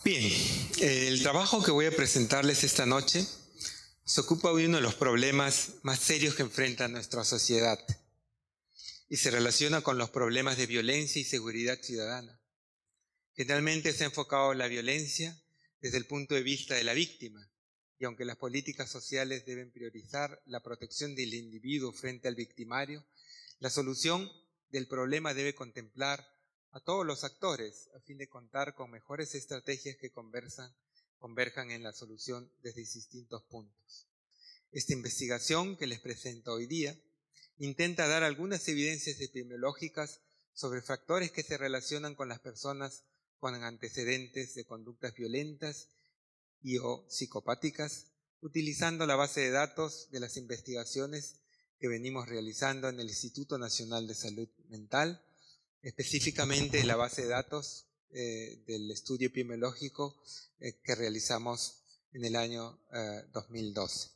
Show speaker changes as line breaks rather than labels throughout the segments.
Bien, el trabajo que voy a presentarles esta noche se ocupa de uno de los problemas más serios que enfrenta nuestra sociedad y se relaciona con los problemas de violencia y seguridad ciudadana. Generalmente se ha enfocado la violencia desde el punto de vista de la víctima, y aunque las políticas sociales deben priorizar la protección del individuo frente al victimario, la solución del problema debe contemplar a todos los actores a fin de contar con mejores estrategias que converjan en la solución desde distintos puntos. Esta investigación que les presento hoy día intenta dar algunas evidencias epidemiológicas sobre factores que se relacionan con las personas con antecedentes de conductas violentas y o psicopáticas, utilizando la base de datos de las investigaciones que venimos realizando en el Instituto Nacional de Salud Mental, específicamente la base de datos del estudio epidemiológico que realizamos en el año 2012.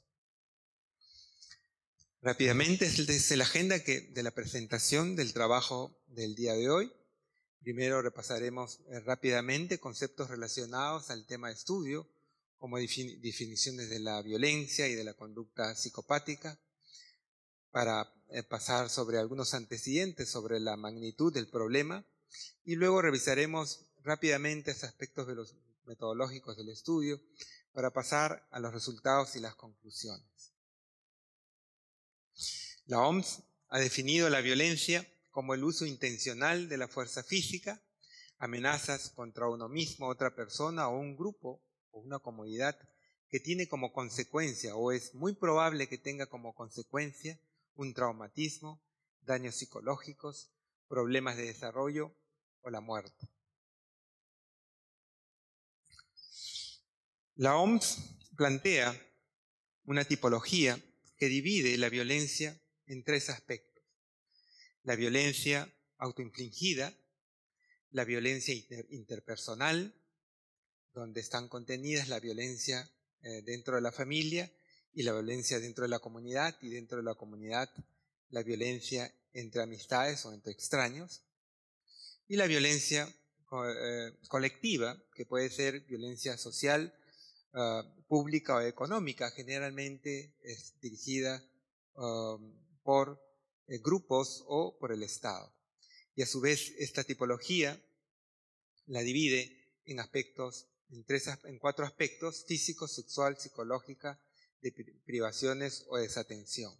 Rápidamente, es la agenda de la presentación del trabajo del día de hoy. Primero repasaremos rápidamente conceptos relacionados al tema de estudio, como definiciones de la violencia y de la conducta psicopática, para pasar sobre algunos antecedentes sobre la magnitud del problema, y luego revisaremos rápidamente esos aspectos de los metodológicos del estudio para pasar a los resultados y las conclusiones. La OMS ha definido la violencia como el uso intencional de la fuerza física, amenazas contra uno mismo, otra persona o un grupo o una comunidad que tiene como consecuencia o es muy probable que tenga como consecuencia un traumatismo, daños psicológicos, problemas de desarrollo o la muerte. La OMS plantea una tipología que divide la violencia en tres aspectos: la violencia autoinfligida, la violencia interpersonal, donde están contenidas la violencia dentro de la familia y la violencia dentro de la comunidad, y dentro de la comunidad la violencia entre amistades o entre extraños, y la violencia colectiva, que puede ser violencia social, pública o económica, generalmente es dirigida por grupos o por el Estado. Y a su vez esta tipología la divide en cuatro aspectos: físico, sexual, psicológica, de privaciones o desatención.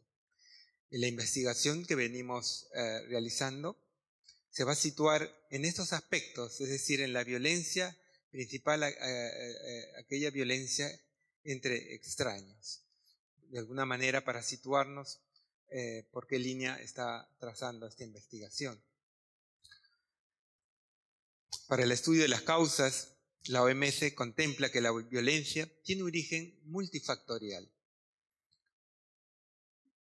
En la investigación que venimos realizando se va a situar en estos aspectos, es decir, en la violencia principal, aquella violencia entre extraños, de alguna manera para situarnos por qué línea está trazando esta investigación. Para el estudio de las causas, la OMS contempla que la violencia tiene origen multifactorial.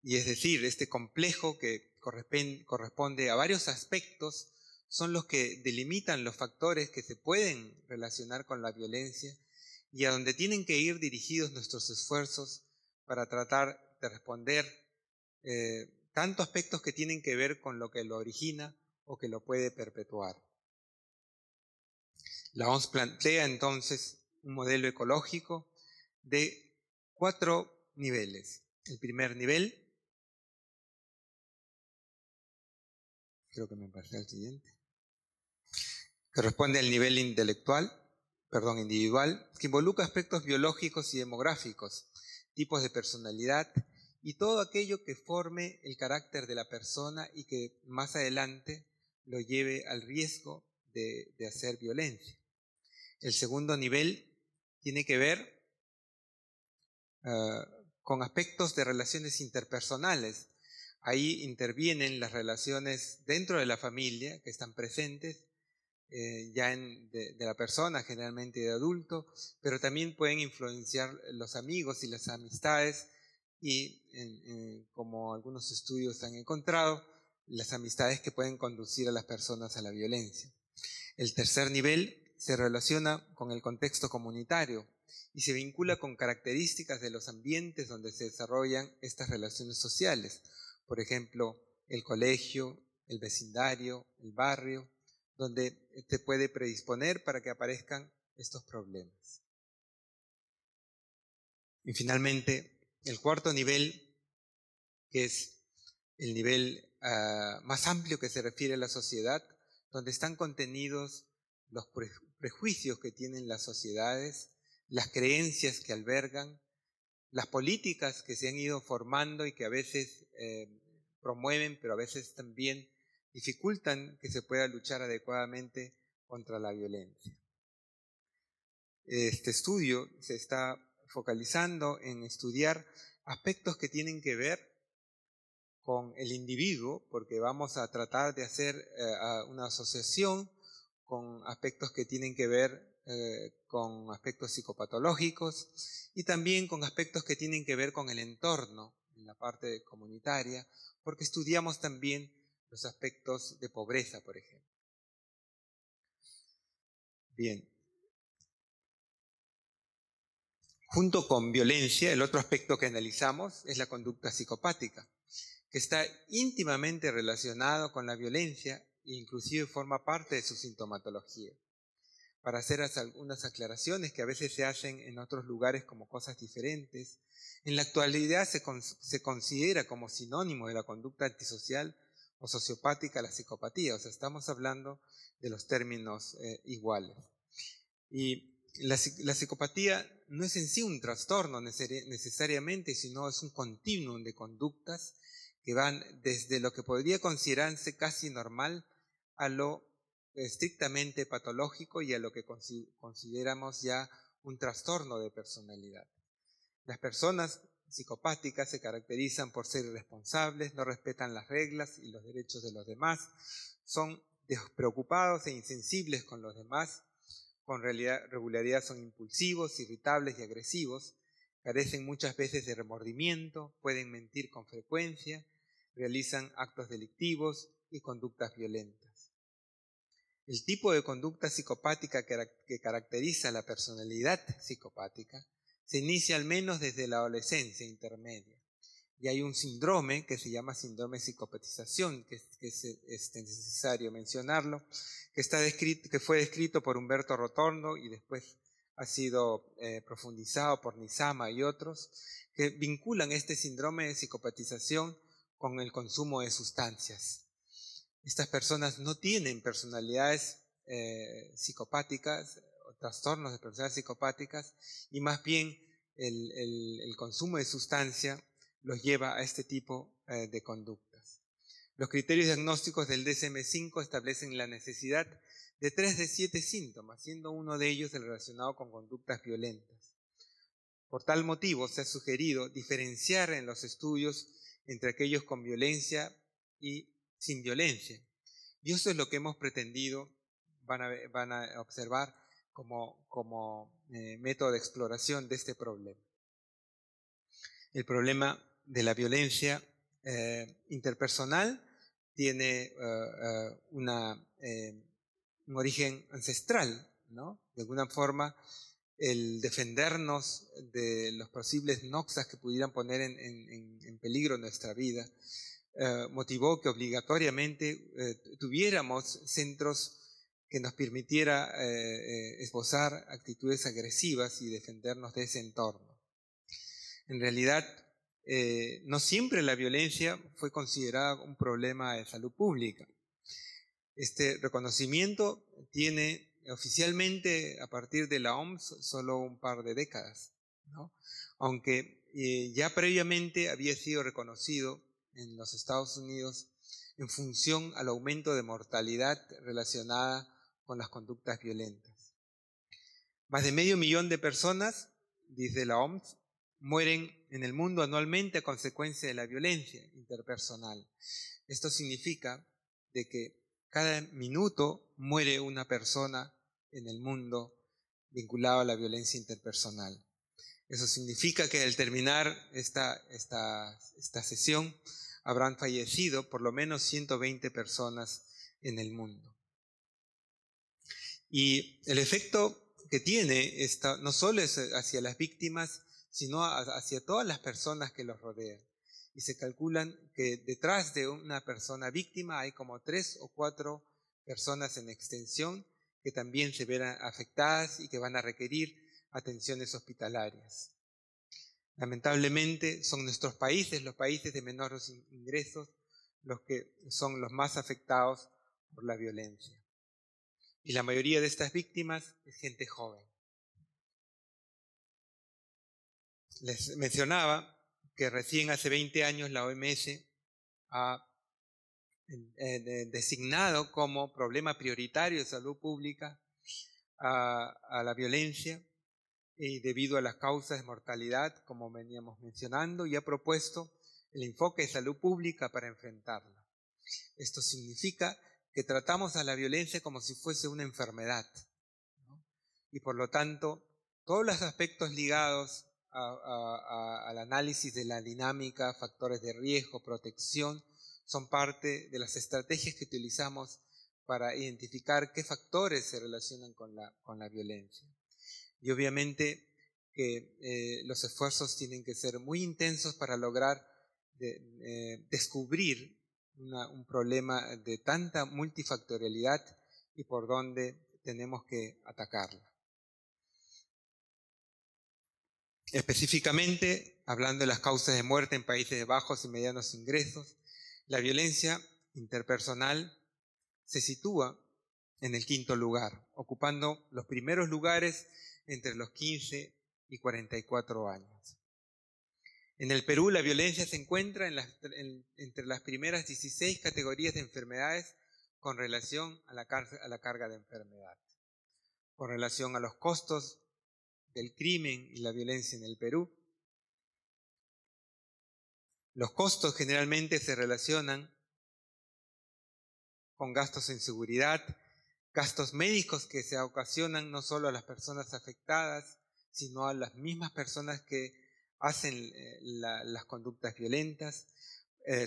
Y es decir, este complejo que corresponde a varios aspectos son los que delimitan los factores que se pueden relacionar con la violencia y a donde tienen que ir dirigidos nuestros esfuerzos para tratar de responder tanto aspectos que tienen que ver con lo que lo origina o que lo puede perpetuar. La OMS plantea entonces un modelo ecológico de 4 niveles. El primer nivel, creo que me pasé al siguiente, corresponde al nivel individual, que involucra aspectos biológicos y demográficos, tipos de personalidad y todo aquello que forme el carácter de la persona y que más adelante lo lleve al riesgo de hacer violencia. El segundo nivel tiene que ver con aspectos de relaciones interpersonales. Ahí intervienen las relaciones dentro de la familia que están presentes, de la persona, generalmente de adulto, pero también pueden influenciar los amigos y las amistades y, como algunos estudios han encontrado, las amistades que pueden conducir a las personas a la violencia. El tercer nivel se relaciona con el contexto comunitario y se vincula con características de los ambientes donde se desarrollan estas relaciones sociales. Por ejemplo, el colegio, el vecindario, el barrio, donde se puede predisponer para que aparezcan estos problemas. Y finalmente, el cuarto nivel, que es el nivel más amplio que se refiere a la sociedad, donde están contenidos los prejuicios que tienen las sociedades, las creencias que albergan, las políticas que se han ido formando y que a veces promueven, pero a veces también dificultan que se pueda luchar adecuadamente contra la violencia. Este estudio se está focalizando en estudiar aspectos que tienen que ver con el individuo, porque vamos a tratar de hacer una asociación con aspectos que tienen que ver con aspectos psicopatológicos y también con aspectos que tienen que ver con el entorno, en la parte comunitaria, porque estudiamos también los aspectos de pobreza, por ejemplo. Bien. Junto con violencia, el otro aspecto que analizamos es la conducta psicopática, que está íntimamente relacionado con la violencia e inclusive forma parte de su sintomatología. Para hacer algunas aclaraciones que a veces se hacen en otros lugares como cosas diferentes, en la actualidad se considera como sinónimo de la conducta antisocial o sociopática la psicopatía, o sea, estamos hablando de los términos iguales. Y la psicopatía no es en sí un trastorno necesariamente, sino es un continuum de conductas que van desde lo que podría considerarse casi normal a lo estrictamente patológico y a lo que consideramos ya un trastorno de personalidad. Las personas psicopáticas se caracterizan por ser irresponsables, no respetan las reglas y los derechos de los demás, son despreocupados e insensibles con los demás, con regularidad son impulsivos, irritables y agresivos, carecen muchas veces de remordimiento, pueden mentir con frecuencia, realizan actos delictivos y conductas violentas. El tipo de conducta psicopática que caracteriza la personalidad psicopática se inicia al menos desde la adolescencia intermedia. Y hay un síndrome que se llama síndrome de psicopatización, que es necesario mencionarlo, que fue descrito por Humberto Rotondo y después ha sido profundizado por Nizama y otros, que vinculan este síndrome de psicopatización con el consumo de sustancias. Estas personas no tienen personalidades psicopáticas o trastornos de personalidades psicopáticas y más bien el consumo de sustancia los lleva a este tipo de conductas. Los criterios diagnósticos del DSM-5 establecen la necesidad de 3 de 7 síntomas, siendo uno de ellos el relacionado con conductas violentas. Por tal motivo se ha sugerido diferenciar en los estudios entre aquellos con violencia y sin violencia. Y eso es lo que hemos pretendido, van a observar como método de exploración de este problema. El problema de la violencia interpersonal tiene un origen ancestral, ¿no? De alguna forma, el defendernos de los posibles noxas que pudieran poner en peligro nuestra vida, motivó que obligatoriamente tuviéramos centros que nos permitiera esbozar actitudes agresivas y defendernos de ese entorno. En realidad, no siempre la violencia fue considerada un problema de salud pública. Este reconocimiento tiene oficialmente a partir de la OMS solo un par de décadas, ¿no? Aunque ya previamente había sido reconocido en los Estados Unidos en función al aumento de mortalidad relacionada con las conductas violentas. Más de 500.000 de personas, dice la OMS, mueren en el mundo anualmente a consecuencia de la violencia interpersonal. Esto significa de que cada minuto muere una persona en el mundo vinculada a la violencia interpersonal. Eso significa que al terminar esta sesión habrán fallecido por lo menos 120 personas en el mundo. Y el efecto que tiene esto no solo es hacia las víctimas, sino hacia todas las personas que los rodean. Y se calculan que detrás de una persona víctima hay como 3 o 4 personas en extensión que también se verán afectadas y que van a requerir atenciones hospitalarias. Lamentablemente son nuestros países, los países de menores ingresos, los que son los más afectados por la violencia. Y la mayoría de estas víctimas es gente joven. Les mencionaba que recién hace 20 años la OMS ha designado como problema prioritario de salud pública a la violencia y debido a las causas de mortalidad, como veníamos mencionando, y ha propuesto el enfoque de salud pública para enfrentarla. Esto significa que tratamos a la violencia como si fuese una enfermedad, ¿no? Y por lo tanto, todos los aspectos ligados al análisis de la dinámica, factores de riesgo, protección, son parte de las estrategias que utilizamos para identificar qué factores se relacionan con la violencia. Y obviamente que los esfuerzos tienen que ser muy intensos para lograr descubrir un problema de tanta multifactorialidad y por dónde tenemos que atacarla. Específicamente, hablando de las causas de muerte en países de bajos y medianos ingresos, la violencia interpersonal se sitúa en el 5º lugar, ocupando los primeros lugares entre los 15 y 44 años. En el Perú, la violencia se encuentra entre las primeras 16 categorías de enfermedades con relación a la carga de enfermedad. Con relación a los costos del crimen y la violencia en el Perú, los costos generalmente se relacionan con gastos en seguridad, gastos médicos que se ocasionan no solo a las personas afectadas, sino a las mismas personas que hacen las conductas violentas,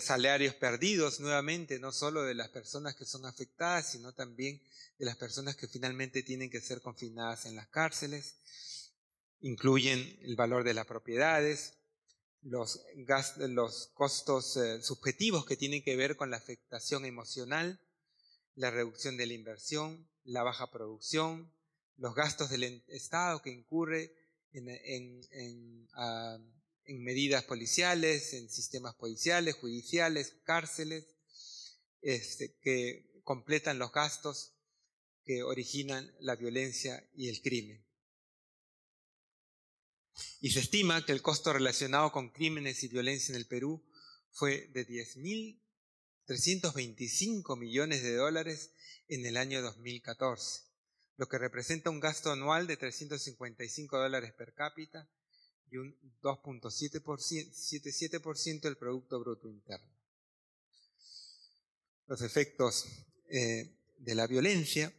salarios perdidos nuevamente, no solo de las personas que son afectadas, sino también de las personas que finalmente tienen que ser confinadas en las cárceles. Incluyen el valor de las propiedades, los costos subjetivos que tienen que ver con la afectación emocional, la reducción de la inversión, la baja producción, los gastos del Estado que incurre en medidas policiales, en sistemas policiales, judiciales, cárceles, que completan los gastos que originan la violencia y el crimen. Y se estima que el costo relacionado con crímenes y violencia en el Perú fue de 10.325 millones de dólares en el año 2014, lo que representa un gasto anual de $355 per cápita y un 2.77% del Producto Bruto Interno. Los efectos de la violencia.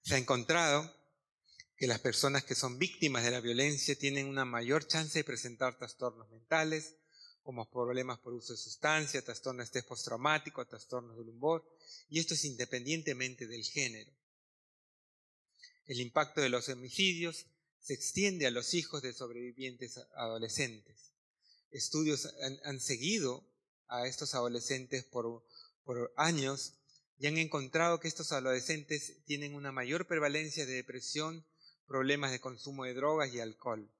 Se ha encontrado que las personas que son víctimas de la violencia tienen una mayor chance de presentar trastornos mentales, como problemas por uso de sustancias, trastorno de estrés postraumático, trastornos del humor, y esto es independientemente del género. El impacto de los homicidios se extiende a los hijos de sobrevivientes adolescentes. Estudios han seguido a estos adolescentes por años y han encontrado que estos adolescentes tienen una mayor prevalencia de depresión, problemas de consumo de drogas y alcohol.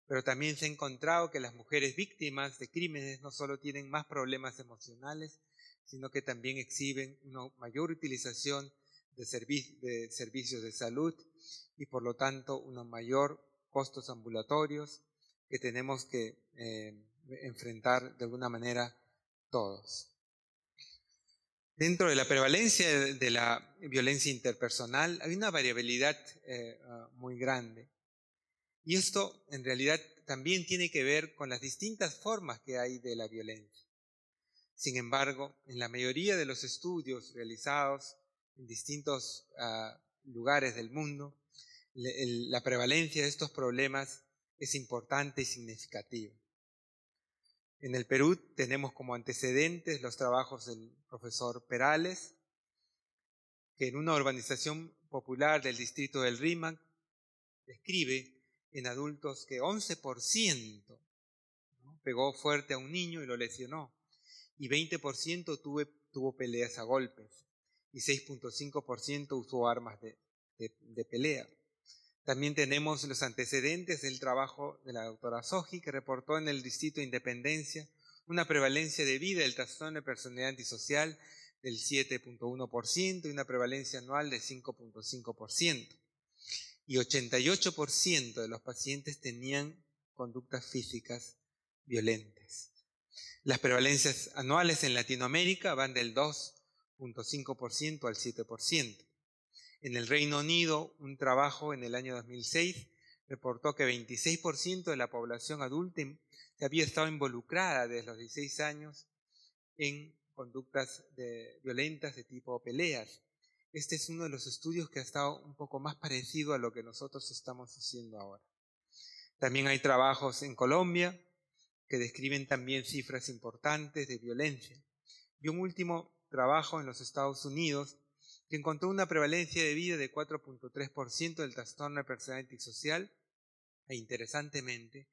Pero también se ha encontrado que las mujeres víctimas de crímenes no solo tienen más problemas emocionales, sino que también exhiben una mayor utilización de servicios de salud y por lo tanto unos mayor costos ambulatorios que tenemos que enfrentar de alguna manera todos. Dentro de la prevalencia de la violencia interpersonal hay una variabilidad muy grande. Y esto en realidad también tiene que ver con las distintas formas que hay de la violencia. Sin embargo, en la mayoría de los estudios realizados en distintos lugares del mundo, la prevalencia de estos problemas es importante y significativa. En el Perú tenemos como antecedentes los trabajos del profesor Perales, que en una urbanización popular del distrito del Rímac describe en adultos que 11% pegó fuerte a un niño y lo lesionó. y 20% tuvo peleas a golpes y 6.5% usó armas de pelea. También tenemos los antecedentes del trabajo de la doctora Soji, que reportó en el Distrito de Independencia una prevalencia de vida del trastorno de personalidad antisocial del 7.1% y una prevalencia anual de 5.5%. Y 88% de los pacientes tenían conductas físicas violentas. Las prevalencias anuales en Latinoamérica van del 2.5% al 7%. En el Reino Unido, un trabajo en el año 2006 reportó que 26% de la población adulta había estado involucrada desde los 16 años en conductas violentas de tipo peleas. Este es uno de los estudios que ha estado un poco más parecido a lo que nosotros estamos haciendo ahora. También hay trabajos en Colombia que describen también cifras importantes de violencia. Y un último trabajo en los Estados Unidos que encontró una prevalencia de vida de 4.3% del trastorno de personalidad antisocial e, interesantemente,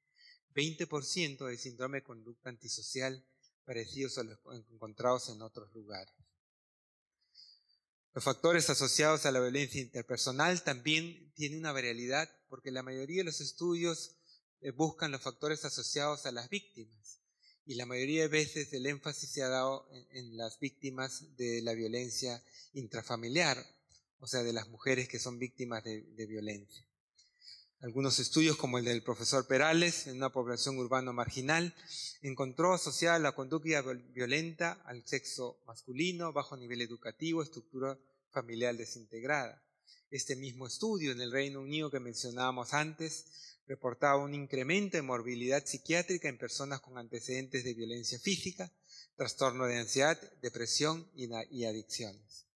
20% del síndrome de conducta antisocial parecidos a los encontrados en otros lugares. Los factores asociados a la violencia interpersonal también tienen una variabilidad porque la mayoría de los estudios buscan los factores asociados a las víctimas y la mayoría de veces el énfasis se ha dado en las víctimas de la violencia intrafamiliar, o sea, de las mujeres que son víctimas de violencia. Algunos estudios, como el del profesor Perales, en una población urbana marginal, encontró asociada la conducta violenta al sexo masculino, bajo nivel educativo, estructura familiar desintegrada. Este mismo estudio en el Reino Unido que mencionábamos antes reportaba un incremento en morbilidad psiquiátrica en personas con antecedentes de violencia física, trastorno de ansiedad, depresión y adicciones.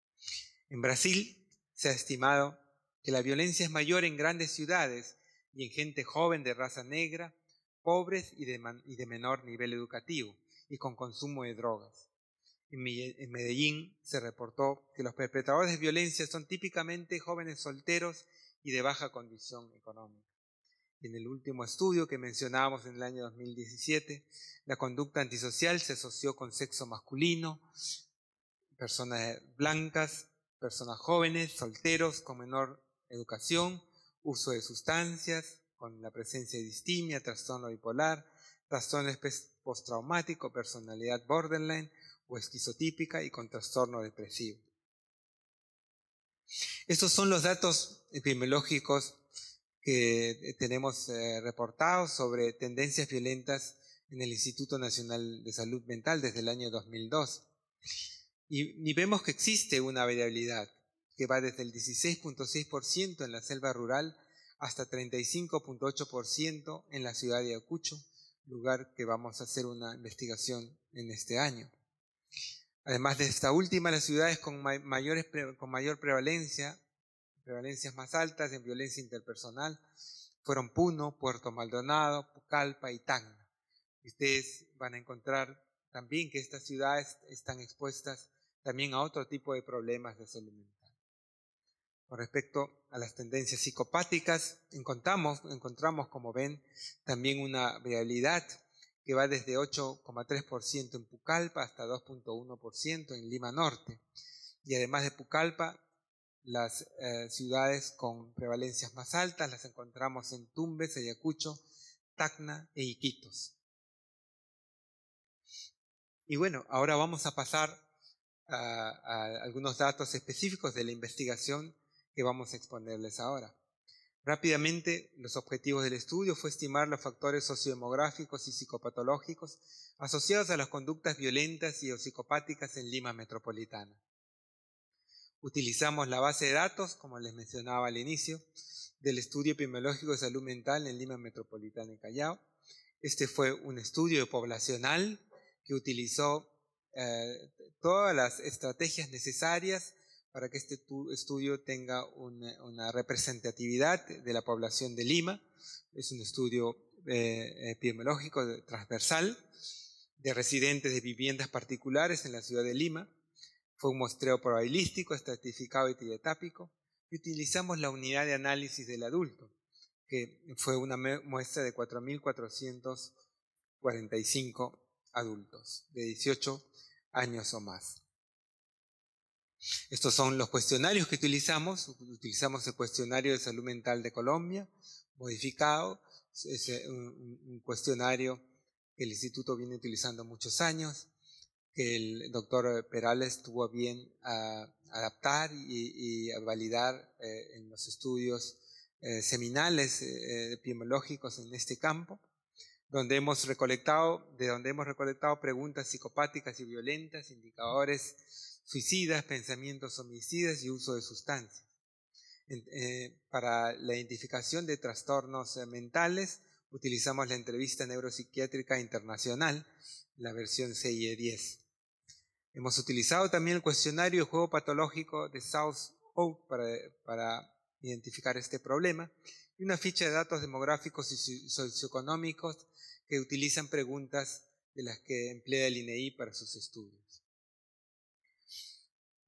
En Brasil se ha estimado que la violencia es mayor en grandes ciudades y en gente joven de raza negra, pobres y de menor nivel educativo y con consumo de drogas. En Medellín se reportó que los perpetradores de violencia son típicamente jóvenes solteros y de baja condición económica. En el último estudio que mencionábamos en el año 2017, la conducta antisocial se asoció con sexo masculino, personas blancas, personas jóvenes, solteros, con menor educación, uso de sustancias, con la presencia de distimia, trastorno bipolar, trastorno postraumático, personalidad borderline o esquizotípica y con trastorno depresivo. Estos son los datos epidemiológicos que tenemos reportados sobre tendencias violentas en el Instituto Nacional de Salud Mental desde el año 2002. Y vemos que existe una variabilidad que va desde el 16.6% en la selva rural hasta 35.8% en la ciudad de Ayacucho, lugar que vamos a hacer una investigación en este año. Además de esta última, las ciudades con mayor prevalencias más altas en violencia interpersonal fueron Puno, Puerto Maldonado, Pucallpa y Tacna. Ustedes van a encontrar también que estas ciudades están expuestas también a otro tipo de problemas de salud mental. Con respecto a las tendencias psicopáticas, encontramos, como ven, también una variabilidad que va desde 8.3% en Pucallpa hasta 2.1% en Lima Norte. Y además de Pucallpa, las ciudades con prevalencias más altas las encontramos en Tumbes, Ayacucho, Tacna e Iquitos. Y bueno, ahora vamos a pasar a algunos datos específicos de la investigación que vamos a exponerles ahora. Rápidamente, los objetivos del estudio fue estimar los factores sociodemográficos y psicopatológicos asociados a las conductas violentas y o psicopáticas en Lima metropolitana. Utilizamos la base de datos, como les mencionaba al inicio, del estudio epidemiológico de salud mental en Lima metropolitana y Callao. Este fue un estudio poblacional que utilizó todas las estrategias necesarias para que este estudio tenga una representatividad de la población de Lima. Es un estudio epidemiológico transversal de residentes de viviendas particulares en la ciudad de Lima. Fue un muestreo probabilístico, estratificado y trietápico, y utilizamos la unidad de análisis del adulto, que fue una muestra de 4.445 adultos de 18 años o más. Estos son los cuestionarios que utilizamos. Utilizamos el cuestionario de salud mental de Colombia, modificado. Es un cuestionario que el instituto viene utilizando muchos años, que el doctor Perales tuvo bien a adaptar y a validar en los estudios seminales epidemiológicos en este campo, de donde hemos recolectado preguntas psicopáticas y violentas, indicadores suicidas, pensamientos homicidas y uso de sustancias. Para la identificación de trastornos mentales utilizamos la entrevista neuropsiquiátrica internacional, la versión CIE-10. Hemos utilizado también el cuestionario de juego patológico de South Oak para identificar este problema, y una ficha de datos demográficos y socioeconómicos que utilizan preguntas de las que emplea el INEI para sus estudios.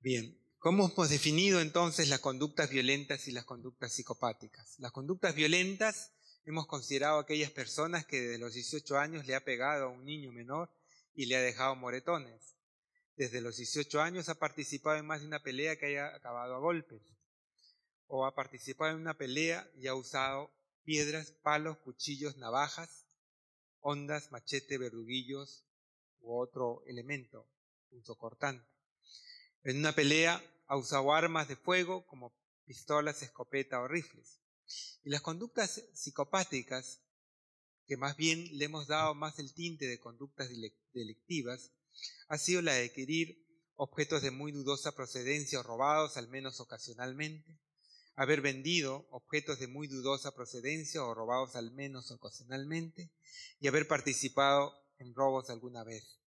Bien, ¿cómo hemos definido entonces las conductas violentas y las conductas psicopáticas? Las conductas violentas hemos considerado aquellas personas que desde los 18 años le ha pegado a un niño menor y le ha dejado moretones. Desde los 18 años ha participado en más de una pelea que haya acabado a golpes, o ha participado en una pelea y ha usado piedras, palos, cuchillos, navajas, hondas, machete, verduguillos u otro elemento punzocortante. En una pelea ha usado armas de fuego como pistolas, escopeta o rifles. Y las conductas psicopáticas, que más bien le hemos dado más el tinte de conductas delictivas, ha sido la de adquirir objetos de muy dudosa procedencia o robados al menos ocasionalmente, haber vendido objetos de muy dudosa procedencia o robados al menos ocasionalmente, y haber participado en robos alguna vez.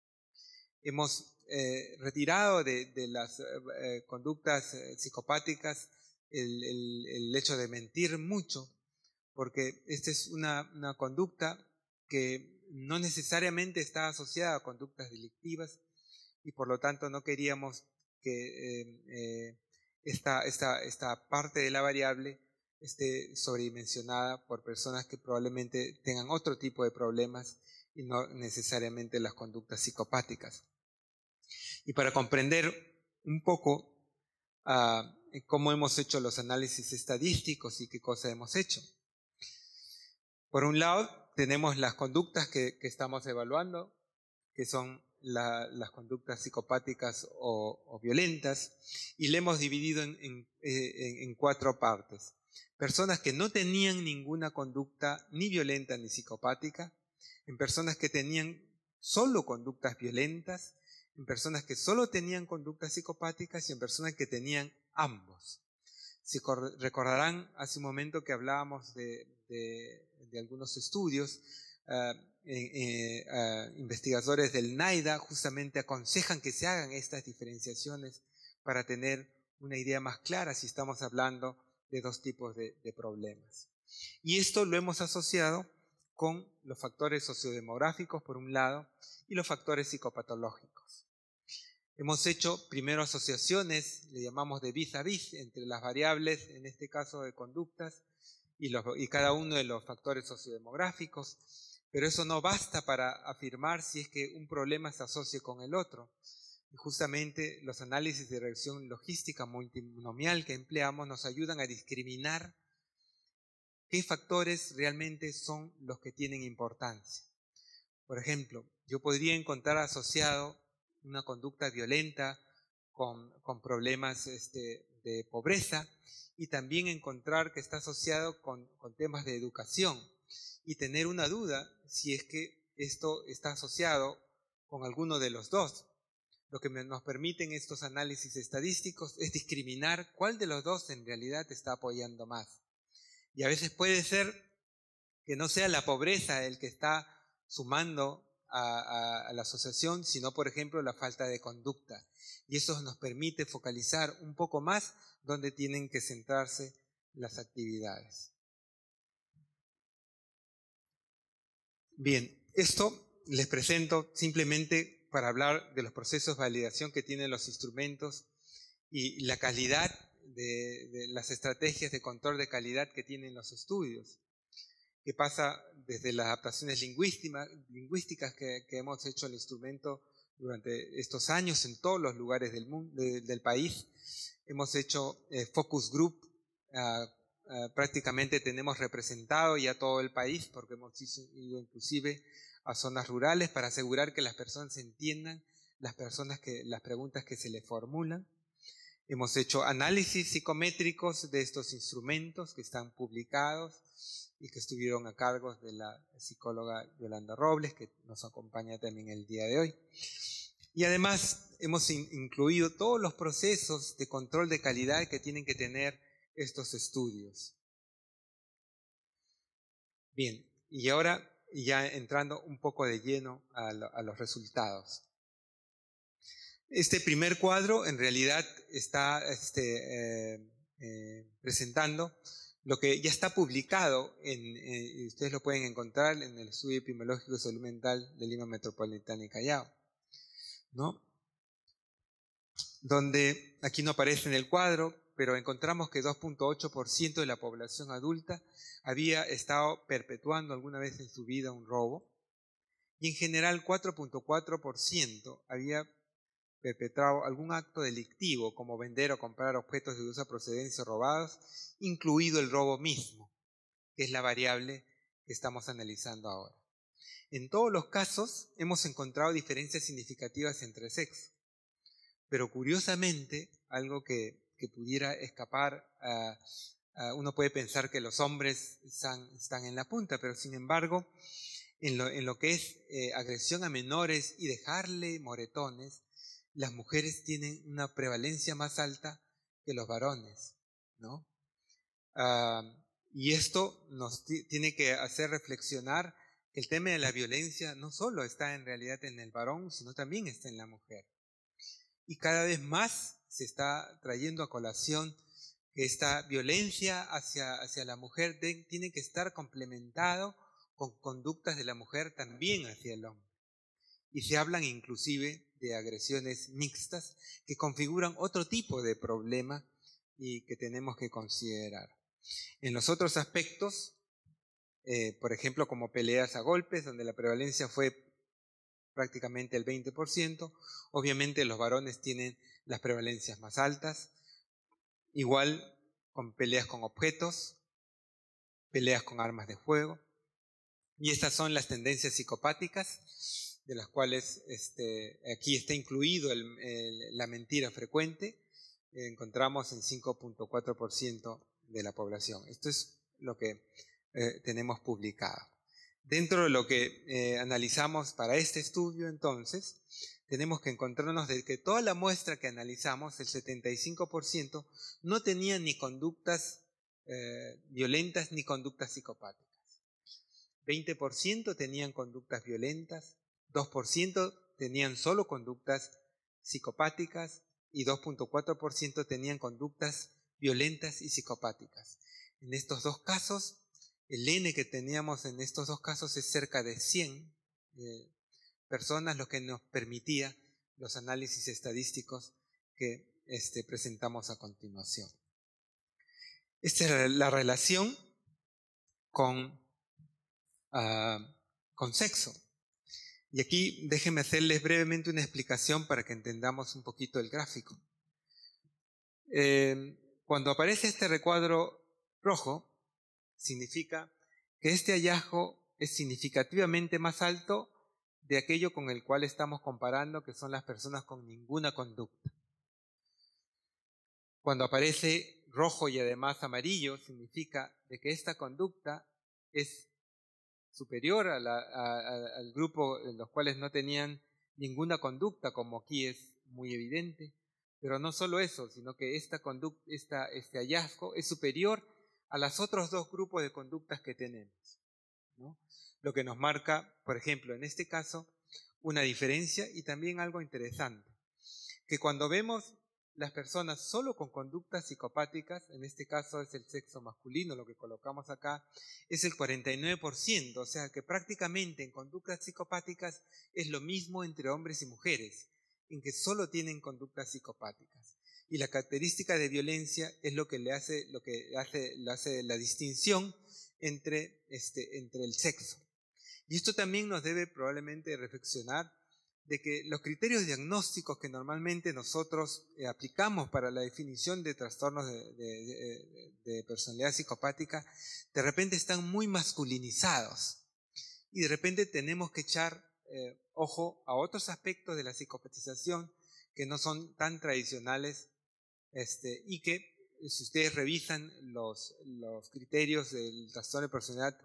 Hemos retirado de las conductas psicopáticas el hecho de mentir mucho, porque esta es una conducta que no necesariamente está asociada a conductas delictivas, y por lo tanto no queríamos que esta parte de la variable esté sobredimensionada por personas que probablemente tengan otro tipo de problemas y no necesariamente las conductas psicopáticas. Y para comprender un poco cómo hemos hecho los análisis estadísticos y qué cosa hemos hecho. Por un lado, tenemos las conductas que estamos evaluando, que son las conductas psicopáticas o violentas, y le hemos dividido en 4 partes. Personas que no tenían ninguna conducta ni violenta ni psicopática, en personas que tenían solo conductas violentas, en personas que solo tenían conductas psicopáticas y en personas que tenían ambos. Si recordarán hace un momento que hablábamos de algunos estudios, investigadores del NIDA justamente aconsejan que se hagan estas diferenciaciones para tener una idea más clara si estamos hablando de 2 tipos de problemas. Y esto lo hemos asociado con los factores sociodemográficos por un lado y los factores psicopatológicos. Hemos hecho primero asociaciones, le llamamos de vis a vis, entre las variables, en este caso de conductas, y cada uno de los factores sociodemográficos, pero eso no basta para afirmar si es que un problema se asocia con el otro. Y justamente los análisis de regresión logística multinomial que empleamos nos ayudan a discriminar qué factores realmente son los que tienen importancia. Por ejemplo, yo podría encontrar asociado una conducta violenta con problemas de pobreza, y también encontrar que está asociado con temas de educación, y tener una duda si es que esto está asociado con alguno de los dos. Lo que nos permiten estos análisis estadísticos es discriminar cuál de los dos en realidad está apoyando más. Y a veces puede ser que no sea la pobreza el que está sumando a la asociación, sino por ejemplo la falta de conducta. Y eso nos permite focalizar un poco más dónde tienen que centrarse las actividades. Bien, esto les presento simplemente para hablar de los procesos de validación que tienen los instrumentos y la calidad de las estrategias de control de calidad que tienen los estudios. que pasa desde las adaptaciones lingüísticas que hemos hecho al instrumento durante estos años en todos los lugares del mundo, del país. Hemos hecho focus group, prácticamente tenemos representado ya todo el país, porque hemos ido inclusive a zonas rurales para asegurar que las personas entiendan las preguntas que se les formulan. Hemos hecho análisis psicométricos de estos instrumentos que están publicados y que estuvieron a cargo de la psicóloga Yolanda Robles, que nos acompaña también el día de hoy. Y además hemos incluido todos los procesos de control de calidad que tienen que tener estos estudios. Bien, y ahora ya entrando un poco de lleno a los resultados. Este primer cuadro en realidad está presentando lo que ya está publicado, ustedes lo pueden encontrar en el Estudio Epidemiológico de Salud Mental de Lima Metropolitana y Callao, ¿no? Donde aquí no aparece en el cuadro, pero encontramos que 2.8% de la población adulta había estado perpetuando alguna vez en su vida un robo, y en general 4.4% había perpetrado algún acto delictivo, como vender o comprar objetos de dudosa procedencia robados, incluido el robo mismo, que es la variable que estamos analizando ahora. En todos los casos hemos encontrado diferencias significativas entre sexos, pero curiosamente, algo que pudiera escapar, uno puede pensar que los hombres están en la punta, pero sin embargo, en lo que es agresión a menores y dejarle moretones, las mujeres tienen una prevalencia más alta que los varones, ¿no? Y esto nos tiene que hacer reflexionar que el tema de la violencia no solo está en realidad en el varón, sino también está en la mujer. Y cada vez más se está trayendo a colación que esta violencia hacia la mujer tiene que estar complementado con conductas de la mujer también hacia el hombre. Y se hablan inclusive de agresiones mixtas que configuran otro tipo de problema y que tenemos que considerar. En los otros aspectos, por ejemplo, como peleas a golpes, donde la prevalencia fue prácticamente el 20%, obviamente los varones tienen las prevalencias más altas, igual con peleas con objetos, peleas con armas de fuego, y estas son las tendencias psicopáticas, de las cuales aquí está incluido la mentira frecuente, encontramos en 5.4% de la población. Esto es lo que tenemos publicado. Dentro de lo que analizamos para este estudio, entonces, tenemos que encontrarnos de que toda la muestra que analizamos, el 75%, no tenía ni conductas violentas ni conductas psicopáticas. 20% tenían conductas violentas, 2% tenían solo conductas psicopáticas y 2.4% tenían conductas violentas y psicopáticas. En estos dos casos, el N que teníamos en estos dos casos es cerca de 100 personas, lo que nos permitía los análisis estadísticos que presentamos a continuación. Esta es la relación con sexo. Y aquí déjenme hacerles brevemente una explicación para que entendamos un poquito el gráfico. Cuando aparece este recuadro rojo, significa que este hallazgo es significativamente más alto de aquello con el cual estamos comparando, que son las personas con ninguna conducta. Cuando aparece rojo y además amarillo, significa de que esta conducta es superior al grupo en los cuales no tenían ninguna conducta, como aquí es muy evidente. Pero no solo eso, sino que este hallazgo es superior a los otros dos grupos de conductas que tenemos, ¿no? Lo que nos marca, por ejemplo, en este caso, una diferencia y también algo interesante, que cuando vemos las personas solo con conductas psicopáticas, en este caso es el sexo masculino, lo que colocamos acá, es el 49%, o sea que prácticamente en conductas psicopáticas es lo mismo entre hombres y mujeres, en que solo tienen conductas psicopáticas. Y la característica de violencia es lo que hace la distinción entre el sexo. Y esto también nos debe probablemente reflexionar de que los criterios diagnósticos que normalmente nosotros aplicamos para la definición de trastornos de personalidad psicopática, de repente están muy masculinizados. Y de repente tenemos que echar ojo a otros aspectos de la psicopatización que no son tan tradicionales y que, si ustedes revisan los criterios del trastorno de personalidad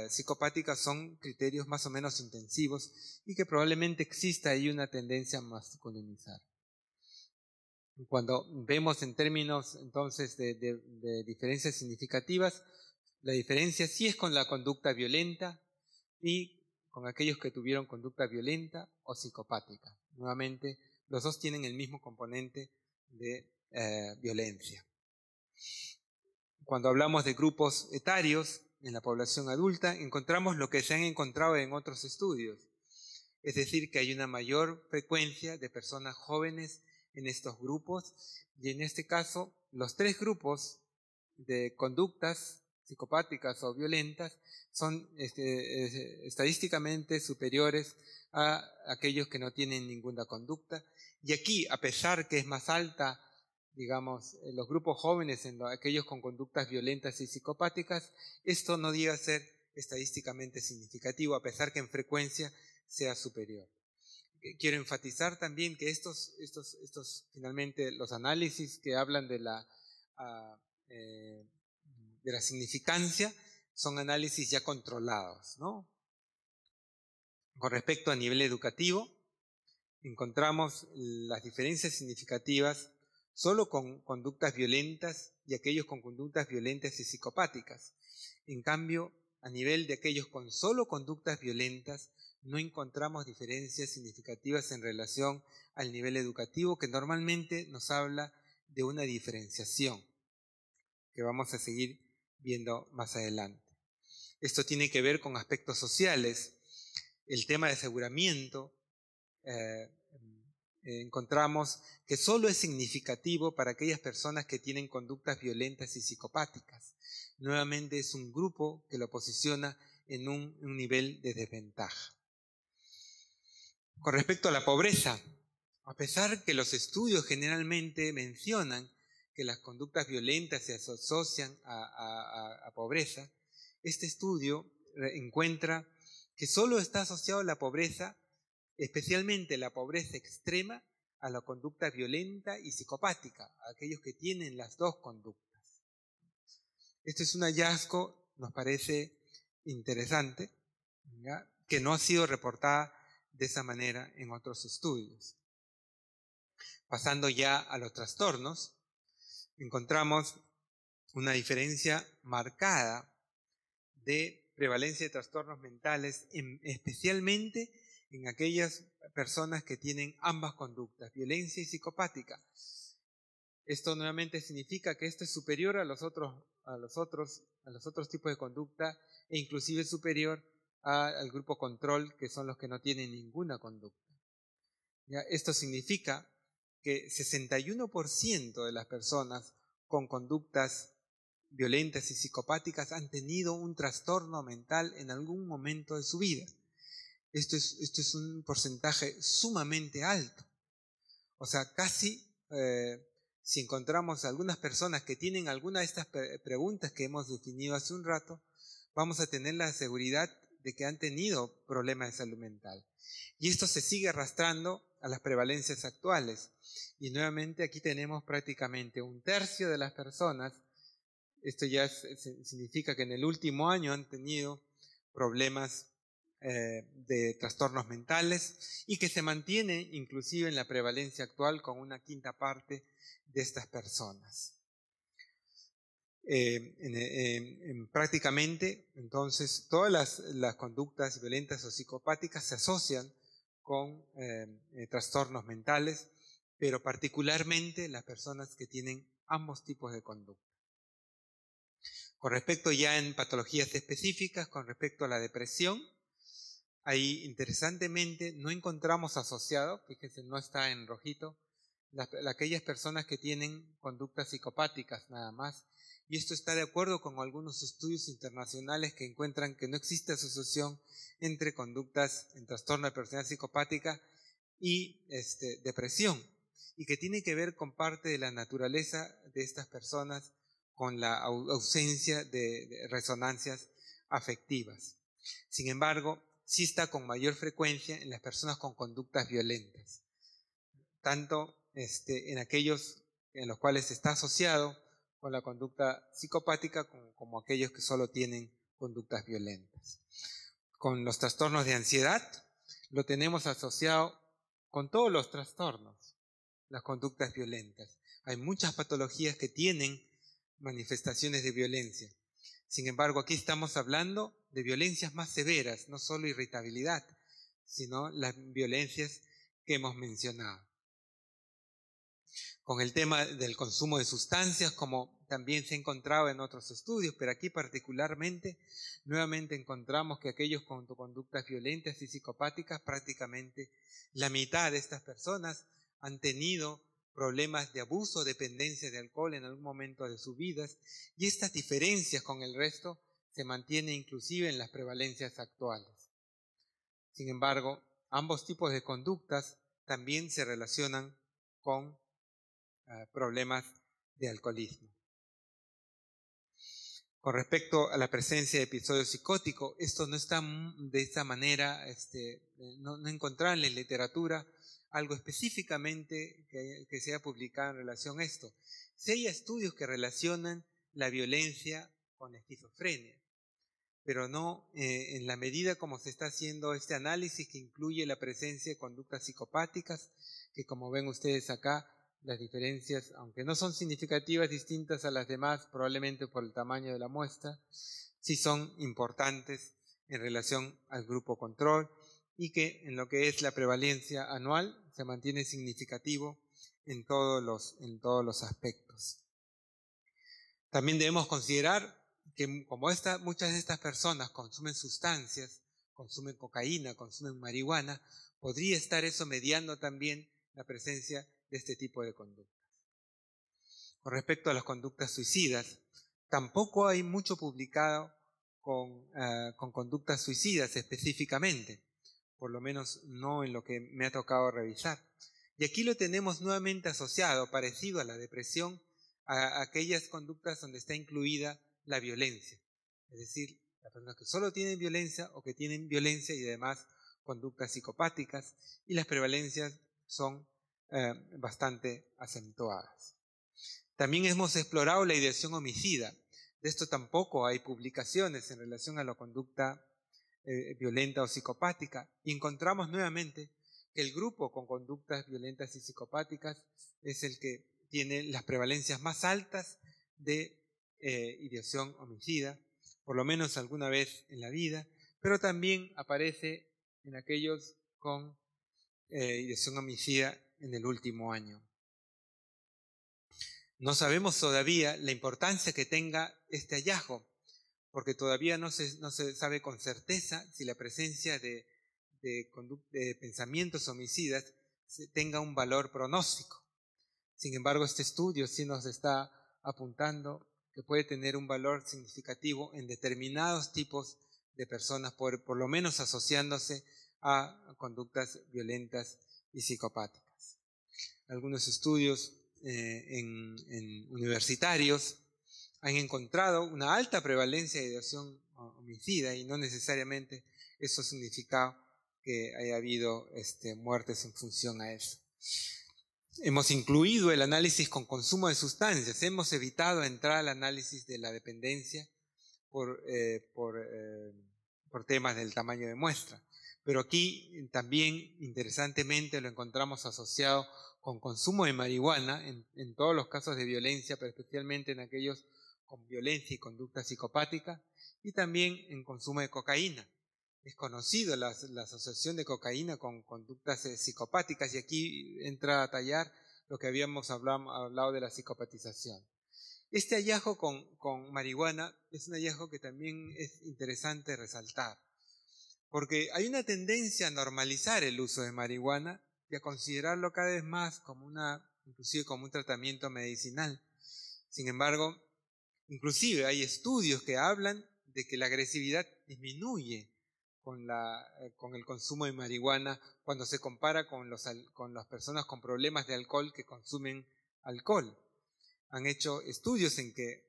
psicopática, son criterios más o menos intensivos y que probablemente exista ahí una tendencia a masculinizar. Cuando vemos en términos entonces de diferencias significativas, la diferencia sí es con la conducta violenta y con aquellos que tuvieron conducta violenta o psicopática. Nuevamente, los dos tienen el mismo componente de violencia. Cuando hablamos de grupos etarios en la población adulta, encontramos lo que se han encontrado en otros estudios. Es decir, que hay una mayor frecuencia de personas jóvenes en estos grupos, y en este caso, los tres grupos de conductas psicopáticas o violentas son estadísticamente superiores a aquellos que no tienen ninguna conducta. Y aquí, a pesar que es más alta, digamos, en los grupos jóvenes, en aquellos con conductas violentas y psicopáticas, esto no llega a ser estadísticamente significativo, a pesar que en frecuencia sea superior. Quiero enfatizar también que estos finalmente, los análisis que hablan de la significancia son análisis ya controlados, ¿no? Con respecto a nivel educativo, encontramos las diferencias significativas solo con conductas violentas y aquellos con conductas violentas y psicopáticas. En cambio, a nivel de aquellos con solo conductas violentas, no encontramos diferencias significativas en relación al nivel educativo, que normalmente nos habla de una diferenciación, que vamos a seguir viendo más adelante. Esto tiene que ver con aspectos sociales. El tema de aseguramiento, encontramos que solo es significativo para aquellas personas que tienen conductas violentas y psicopáticas. Nuevamente es un grupo que lo posiciona en un nivel de desventaja. Con respecto a la pobreza, a pesar que los estudios generalmente mencionan que las conductas violentas se asocian a pobreza, este estudio encuentra que solo está asociado a la pobreza, especialmente la pobreza extrema, a la conducta violenta y psicopática, a aquellos que tienen las dos conductas. Este es un hallazgo, nos parece interesante, ¿ya?, que no ha sido reportada de esa manera en otros estudios. Pasando ya a los trastornos, encontramos una diferencia marcada de prevalencia de trastornos mentales, especialmente en aquellas personas que tienen ambas conductas, violencia y psicopática. Esto nuevamente significa que esto es superior a los otros tipos de conducta, e inclusive superior al grupo control, que son los que no tienen ninguna conducta. ¿Ya? Esto significa que 61% de las personas con conductas violentas y psicopáticas han tenido un trastorno mental en algún momento de su vida. Esto es un porcentaje sumamente alto. O sea, casi si encontramos algunas personas que tienen alguna de estas preguntas que hemos definido hace un rato, vamos a tener la seguridad de que han tenido problemas de salud mental. Y esto se sigue arrastrando a las prevalencias actuales. Y nuevamente aquí tenemos prácticamente un tercio de las personas. Esto ya significa que en el último año han tenido problemas de trastornos mentales, y que se mantiene inclusive en la prevalencia actual con una quinta parte de estas personas. Prácticamente, entonces, todas las conductas violentas o psicopáticas se asocian con trastornos mentales, pero particularmente las personas que tienen ambos tipos de conducta. Con respecto ya en patologías específicas, con respecto a la depresión, ahí interesantemente no encontramos asociado, fíjense, no está en rojito, aquellas personas que tienen conductas psicopáticas nada más, y esto está de acuerdo con algunos estudios internacionales que encuentran que no existe asociación entre conductas en trastorno de personalidad psicopática y depresión, y que tiene que ver con parte de la naturaleza de estas personas con la ausencia de resonancias afectivas. Sin embargo, sí está con mayor frecuencia en las personas con conductas violentas, tanto en aquellos en los cuales está asociado con la conducta psicopática como aquellos que solo tienen conductas violentas. Con los trastornos de ansiedad lo tenemos asociado con todos los trastornos, las conductas violentas. Hay muchas patologías que tienen manifestaciones de violencia. Sin embargo, aquí estamos hablando de violencias más severas, no solo irritabilidad, sino las violencias que hemos mencionado. Con el tema del consumo de sustancias, como también se ha encontrado en otros estudios, pero aquí particularmente, nuevamente encontramos que aquellos con conductas violentas y psicopáticas, prácticamente la mitad de estas personas han tenido problemas de abuso o dependencia de alcohol en algún momento de sus vidas, y estas diferencias con el resto se mantienen inclusive en las prevalencias actuales. Sin embargo, ambos tipos de conductas también se relacionan con problemas de alcoholismo. Con respecto a la presencia de episodios psicóticos, esto no está de esta manera, no encontrar en la literatura algo específicamente que sea publicado en relación a esto. Sí hay estudios que relacionan la violencia con esquizofrenia, pero no en la medida como se está haciendo este análisis que incluye la presencia de conductas psicopáticas, que como ven ustedes acá, las diferencias, aunque no son significativas, distintas a las demás, probablemente por el tamaño de la muestra, sí son importantes en relación al grupo control, y que en lo que es la prevalencia anual se mantiene significativo en todos los aspectos. También debemos considerar que como muchas de estas personas consumen sustancias, consumen cocaína, consumen marihuana, podría estar eso mediando también la presencia de este tipo de conductas. Con respecto a las conductas suicidas, tampoco hay mucho publicado con conductas suicidas específicamente, por lo menos no en lo que me ha tocado revisar. Y aquí lo tenemos nuevamente asociado, parecido a la depresión, a aquellas conductas donde está incluida la violencia. Es decir, las personas que solo tienen violencia o que tienen violencia y además conductas psicopáticas, y las prevalencias son bastante acentuadas. También hemos explorado la ideación homicida. De esto tampoco hay publicaciones en relación a la conducta violenta o psicopática, y encontramos nuevamente que el grupo con conductas violentas y psicopáticas es el que tiene las prevalencias más altas de ideación homicida, por lo menos alguna vez en la vida, pero también aparece en aquellos con ideación homicida en el último año. No sabemos todavía la importancia que tenga este hallazgo, porque todavía no se sabe con certeza si la presencia de pensamientos homicidas tenga un valor pronóstico. Sin embargo, este estudio sí nos está apuntando que puede tener un valor significativo en determinados tipos de personas, por lo menos asociándose a conductas violentas y psicopáticas. Algunos estudios universitarios han encontrado una alta prevalencia de ideación homicida, y no necesariamente eso significa que haya habido muertes en función a eso. Hemos incluido el análisis con consumo de sustancias, hemos evitado entrar al análisis de la dependencia por temas del tamaño de muestra. Pero aquí también, interesantemente, lo encontramos asociado con consumo de marihuana en todos los casos de violencia, pero especialmente en aquellos con violencia y conducta psicopática, y también en consumo de cocaína. Es conocido la asociación de cocaína con conductas psicopáticas, y aquí entra a tallar lo que habíamos hablado de la psicopatización. Este hallazgo con marihuana es un hallazgo que también es interesante resaltar, porque hay una tendencia a normalizar el uso de marihuana y a considerarlo cada vez más inclusive como un tratamiento medicinal. Sin embargo, Inclusive hay estudios que hablan de que la agresividad disminuye con el consumo de marihuana cuando se compara con las personas con problemas de alcohol que consumen alcohol. Han hecho estudios en que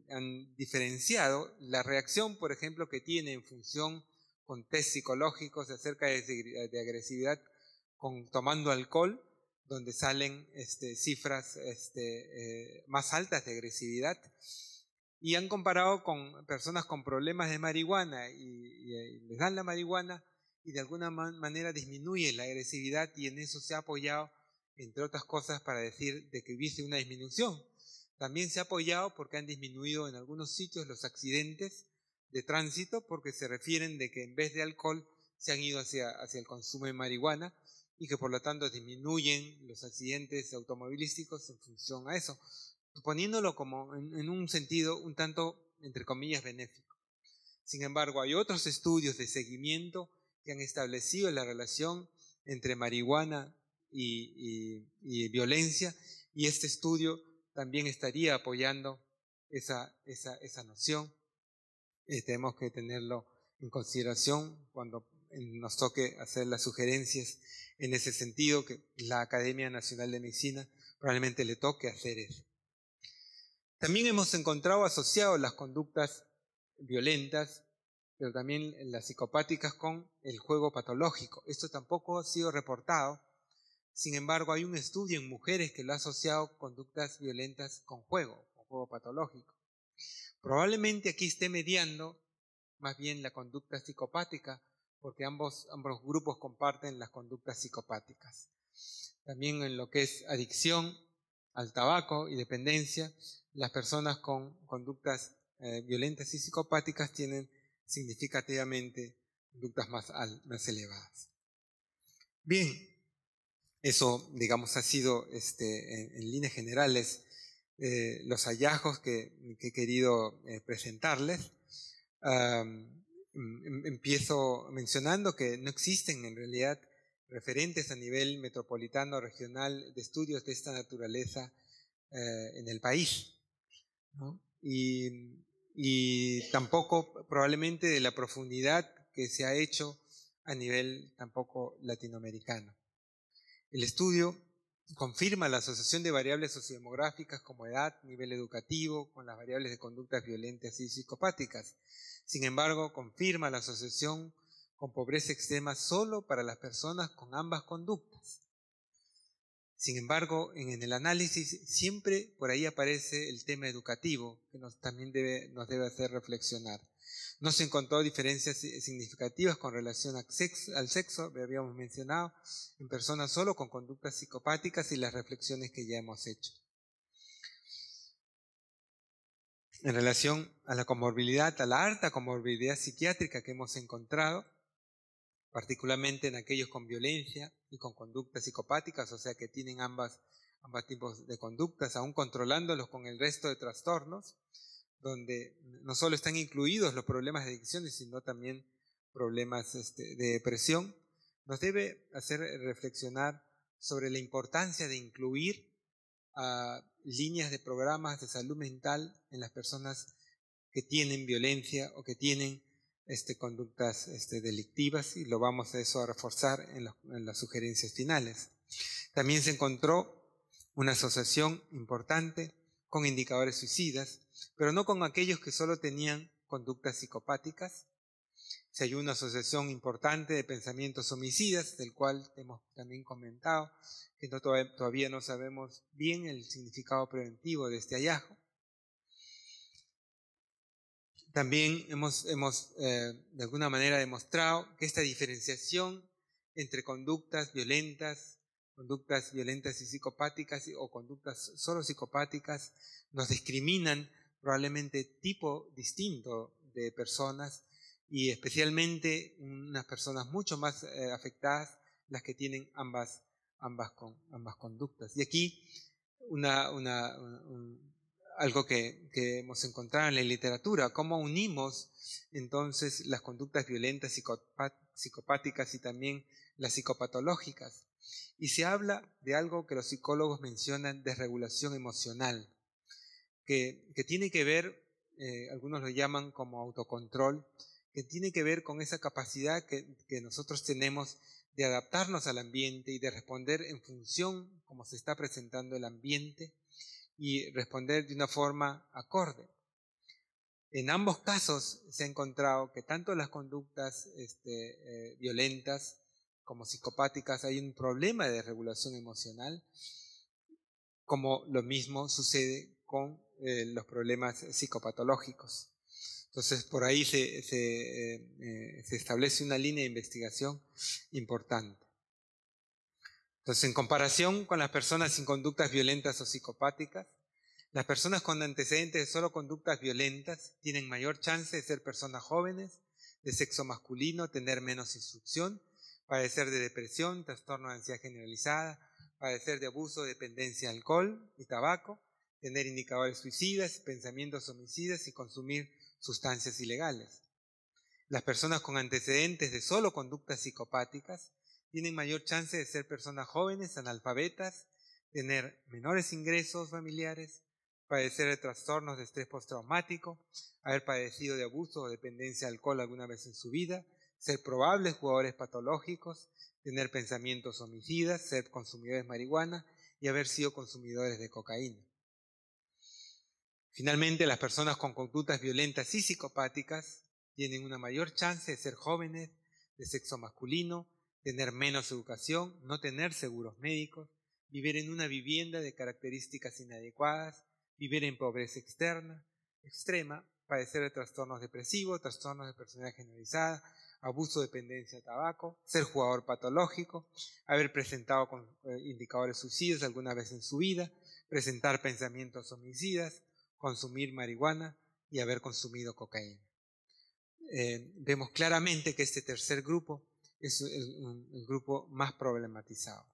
han diferenciado la reacción, por ejemplo, que tiene en función con test psicológicos acerca de agresividad tomando alcohol, donde salen cifras más altas de agresividad, y han comparado con personas con problemas de marihuana y les dan la marihuana y de alguna manera disminuye la agresividad, y en eso se ha apoyado, entre otras cosas, para decir de que hubiese una disminución. También se ha apoyado porque han disminuido en algunos sitios los accidentes de tránsito, porque se refieren de que en vez de alcohol se han ido hacia el consumo de marihuana y que por lo tanto disminuyen los accidentes automovilísticos en función a eso, poniéndolo como en un sentido un tanto, entre comillas, benéfico. Sin embargo, hay otros estudios de seguimiento que han establecido la relación entre marihuana y violencia, y este estudio también estaría apoyando esa noción. Tenemos que tenerlo en consideración cuando nos toque hacer las sugerencias en ese sentido, que la Academia Nacional de Medicina probablemente le toque hacer eso. También hemos encontrado asociado las conductas violentas, pero también las psicopáticas, con el juego patológico. Esto tampoco ha sido reportado. Sin embargo, hay un estudio en mujeres que lo ha asociado conductas violentas con juego patológico. Probablemente aquí esté mediando más bien la conducta psicopática, porque ambos grupos comparten las conductas psicopáticas. También en lo que es adicción al tabaco y dependencia, las personas con conductas violentas y psicopáticas tienen significativamente conductas más elevadas. Bien, eso, digamos, ha sido en líneas generales los hallazgos que he querido presentarles. Empiezo mencionando que no existen en realidad referentes a nivel metropolitano o regional de estudios de esta naturaleza en el país, ¿no? Y tampoco probablemente de la profundidad que se ha hecho a nivel tampoco latinoamericano. El estudio confirma la asociación de variables sociodemográficas como edad, nivel educativo, con las variables de conductas violentas y psicopáticas. Sin embargo, confirma la asociación con pobreza extrema solo para las personas con ambas conductas. Sin embargo, en el análisis siempre por ahí aparece el tema educativo, que también nos debe hacer reflexionar. No se encontró diferencias significativas con relación al sexo, lo habíamos mencionado, en personas solo con conductas psicopáticas, y las reflexiones que ya hemos hecho. En relación a la comorbilidad, a la alta comorbilidad psiquiátrica que hemos encontrado, particularmente en aquellos con violencia y con conductas psicopáticas, o sea que tienen ambos tipos de conductas, aún controlándolos con el resto de trastornos, donde no solo están incluidos los problemas de adicciones, sino también problemas de depresión, nos debe hacer reflexionar sobre la importancia de incluir líneas de programas de salud mental en las personas que tienen violencia o que tienen conductas delictivas, y lo vamos a reforzar en las sugerencias finales. También se encontró una asociación importante con indicadores suicidas, pero no con aquellos que solo tenían conductas psicopáticas. Se halló una asociación importante de pensamientos homicidas, del cual hemos también comentado, que todavía no sabemos bien el significado preventivo de este hallazgo. También hemos de alguna manera demostrado que esta diferenciación entre conductas violentas y psicopáticas, o conductas solo psicopáticas, nos discriminan probablemente tipo distinto de personas, y especialmente unas personas mucho más afectadas, las que tienen ambas conductas. Y aquí algo que hemos encontrado en la literatura: cómo unimos entonces las conductas violentas, psicopáticas y también las psicopatológicas. Y se habla de algo que los psicólogos mencionan: desregulación emocional, que tiene que ver, algunos lo llaman como autocontrol, que tiene que ver con esa capacidad que nosotros tenemos de adaptarnos al ambiente y de responder en función como se está presentando el ambiente y responder de una forma acorde. En ambos casos se ha encontrado que tanto las conductas violentas como psicopáticas hay un problema de regulación emocional, como lo mismo sucede con los problemas psicopatológicos. Entonces, por ahí se establece una línea de investigación importante. Entonces, en comparación con las personas sin conductas violentas o psicopáticas, las personas con antecedentes de solo conductas violentas tienen mayor chance de ser personas jóvenes, de sexo masculino, tener menos instrucción, padecer de depresión, trastorno de ansiedad generalizada, padecer de abuso, dependencia de alcohol y tabaco, tener indicadores suicidas, pensamientos homicidas y consumir sustancias ilegales. Las personas con antecedentes de solo conductas psicopáticas tienen mayor chance de ser personas jóvenes, analfabetas, tener menores ingresos familiares, padecer de trastornos de estrés postraumático, haber padecido de abuso o dependencia de alcohol alguna vez en su vida, ser probables jugadores patológicos, tener pensamientos homicidas, ser consumidores de marihuana y haber sido consumidores de cocaína. Finalmente, las personas con conductas violentas y psicopáticas tienen una mayor chance de ser jóvenes, de sexo masculino, tener menos educación, no tener seguros médicos, vivir en una vivienda de características inadecuadas, vivir en pobreza extrema, padecer de trastornos depresivos, trastornos de personalidad generalizada, abuso, dependencia de tabaco, ser jugador patológico, haber presentado indicadores suicidas alguna vez en su vida, presentar pensamientos homicidas, consumir marihuana y haber consumido cocaína. Vemos claramente que este tercer grupo es el grupo más problematizado.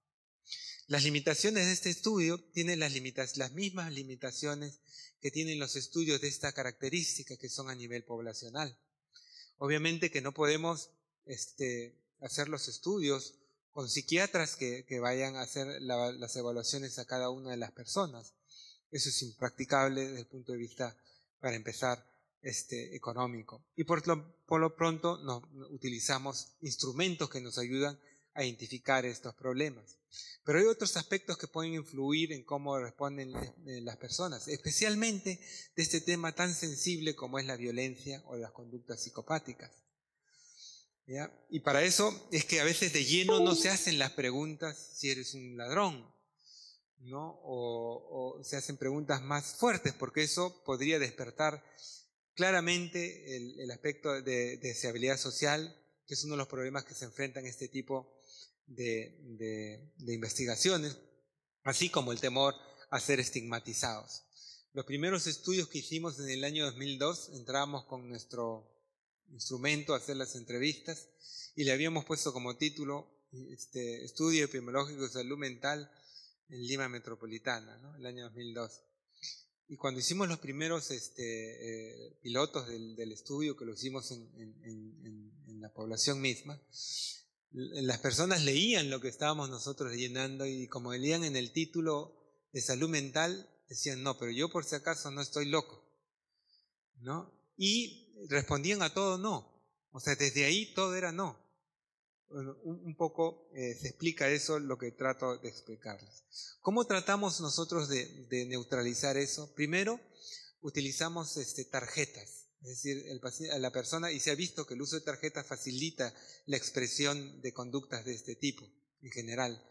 Las limitaciones de este estudio tienen las mismas limitaciones que tienen los estudios de esta característica, que son a nivel poblacional. Obviamente que no podemos hacer los estudios con psiquiatras que vayan a hacer las evaluaciones a cada una de las personas. Eso es impracticable desde el punto de vista, para empezar, económico. Y por lo pronto utilizamos instrumentos que nos ayudan a identificar estos problemas. Pero hay otros aspectos que pueden influir en cómo responden las personas, especialmente de este tema tan sensible como es la violencia o las conductas psicopáticas. ¿Ya? Y para eso es que a veces de lleno no se hacen las preguntas si eres un ladrón, ¿no? O se hacen preguntas más fuertes, porque eso podría despertar claramente el aspecto de deseabilidad social, que es uno de los problemas que se enfrentan este tipo de investigaciones, así como el temor a ser estigmatizados. Los primeros estudios que hicimos en el año 2002, entramos con nuestro instrumento a hacer las entrevistas y le habíamos puesto como título Estudio Epidemiológico de Salud Mental en Lima Metropolitana, ¿no? El año 2002. Y cuando hicimos los primeros pilotos del estudio, que lo hicimos en la población misma, las personas leían lo que estábamos nosotros llenando y como leían en el título de salud mental, decían, no, pero yo por si acaso no estoy loco, ¿no? Y respondían a todo no. O sea, desde ahí todo era no. Bueno, un poco se explica eso, lo que trato de explicarles. ¿Cómo tratamos nosotros de neutralizar eso? Primero, utilizamos tarjetas. Es decir, la persona, y se ha visto que el uso de tarjetas facilita la expresión de conductas de este tipo, en general.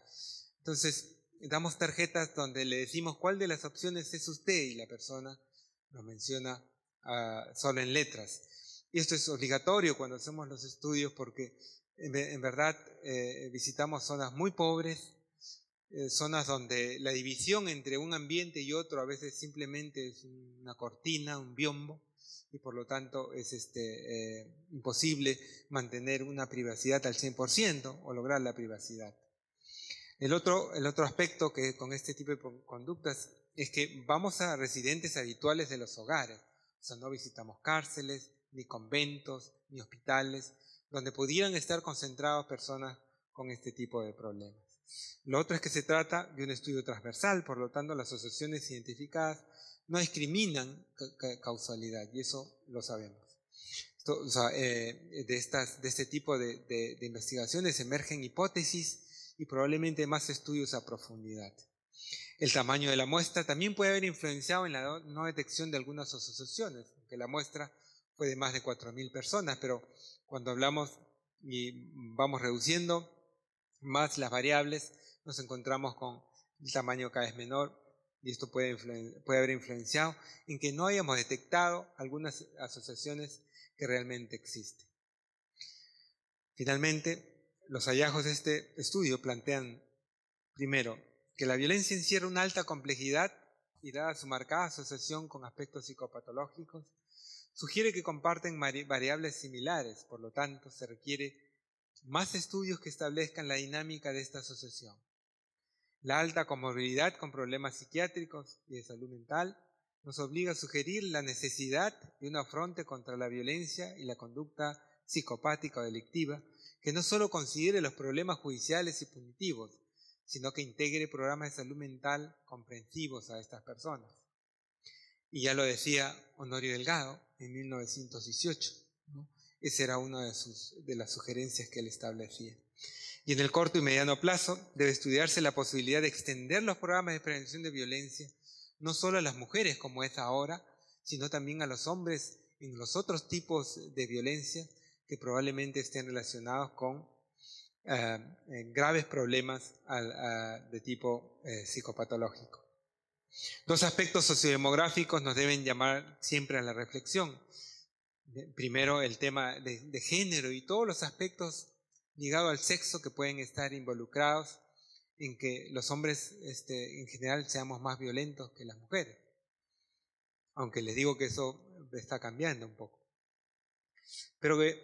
Entonces, damos tarjetas donde le decimos cuál de las opciones es usted y la persona nos menciona solo en letras. Y esto es obligatorio cuando hacemos los estudios porque en verdad visitamos zonas muy pobres, zonas donde la división entre un ambiente y otro a veces simplemente es una cortina, un biombo, y por lo tanto es imposible mantener una privacidad al 100% o lograr la privacidad. El otro aspecto que con este tipo de conductas es que vamos a residentes habituales de los hogares, o sea, no visitamos cárceles, ni conventos, ni hospitales, donde pudieran estar concentradas personas con este tipo de problemas. Lo otro es que se trata de un estudio transversal, por lo tanto las asociaciones identificadas no discriminan causalidad, y eso lo sabemos. De este tipo de investigaciones emergen hipótesis y probablemente más estudios a profundidad. El tamaño de la muestra también puede haber influenciado en la no detección de algunas asociaciones, aunque la muestra fue de más de 4.000 personas, pero cuando hablamos y vamos reduciendo más las variables, nos encontramos con el tamaño cada vez menor, y esto puede haber influenciado en que no hayamos detectado algunas asociaciones que realmente existen. Finalmente, los hallazgos de este estudio plantean, primero, que la violencia encierra una alta complejidad y, dada su marcada asociación con aspectos psicopatológicos, sugiere que comparten variables similares. Por lo tanto, se requiere más estudios que establezcan la dinámica de esta asociación. La alta comorbilidad con problemas psiquiátricos y de salud mental nos obliga a sugerir la necesidad de un afronte contra la violencia y la conducta psicopática o delictiva que no solo considere los problemas judiciales y punitivos, sino que integre programas de salud mental comprensivos a estas personas. Y ya lo decía Honorio Delgado en 1918, ¿no? Esa era una de las sugerencias que él establecía. Y en el corto y mediano plazo debe estudiarse la posibilidad de extender los programas de prevención de violencia no solo a las mujeres como es ahora, sino también a los hombres en los otros tipos de violencia que probablemente estén relacionados con graves problemas de tipo psicopatológico. Dos aspectos sociodemográficos nos deben llamar siempre a la reflexión. Primero, el tema de género y todos los aspectos ligados al sexo que pueden estar involucrados en que los hombres en general seamos más violentos que las mujeres. Aunque les digo que eso está cambiando un poco.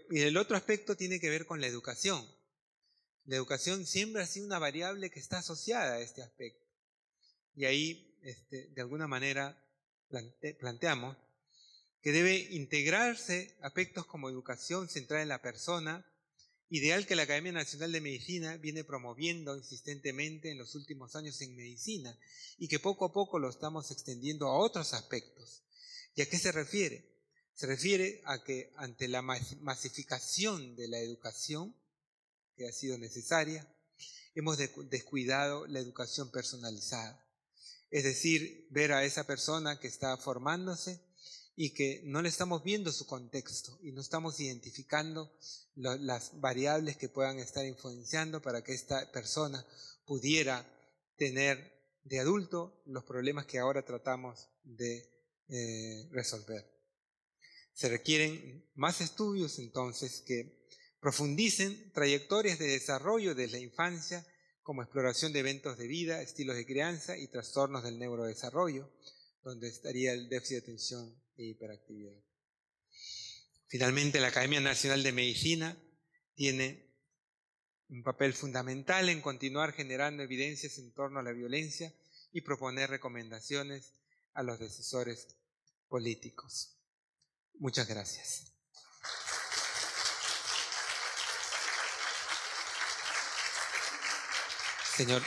Y el otro aspecto tiene que ver con la educación. La educación siempre ha sido una variable que está asociada a este aspecto. Y ahí, de alguna manera, planteamos que debe integrarse aspectos como educación centrada en la persona, ideal que la Academia Nacional de Medicina viene promoviendo insistentemente en los últimos años en medicina y que poco a poco lo estamos extendiendo a otros aspectos. ¿Y a qué se refiere? Se refiere a que ante la masificación de la educación, que ha sido necesaria, hemos descuidado la educación personalizada. Es decir, ver a esa persona que está formándose y que no le estamos viendo su contexto y no estamos identificando las variables que puedan estar influenciando para que esta persona pudiera tener de adulto los problemas que ahora tratamos de resolver. Se requieren más estudios entonces que profundicen trayectorias de desarrollo desde la infancia como exploración de eventos de vida, estilos de crianza y trastornos del neurodesarrollo, donde estaría el déficit de atención e hiperactividad. Finalmente, la Academia Nacional de Medicina tiene un papel fundamental en continuar generando evidencias en torno a la violencia y proponer recomendaciones a los decisores políticos. Muchas gracias. Señor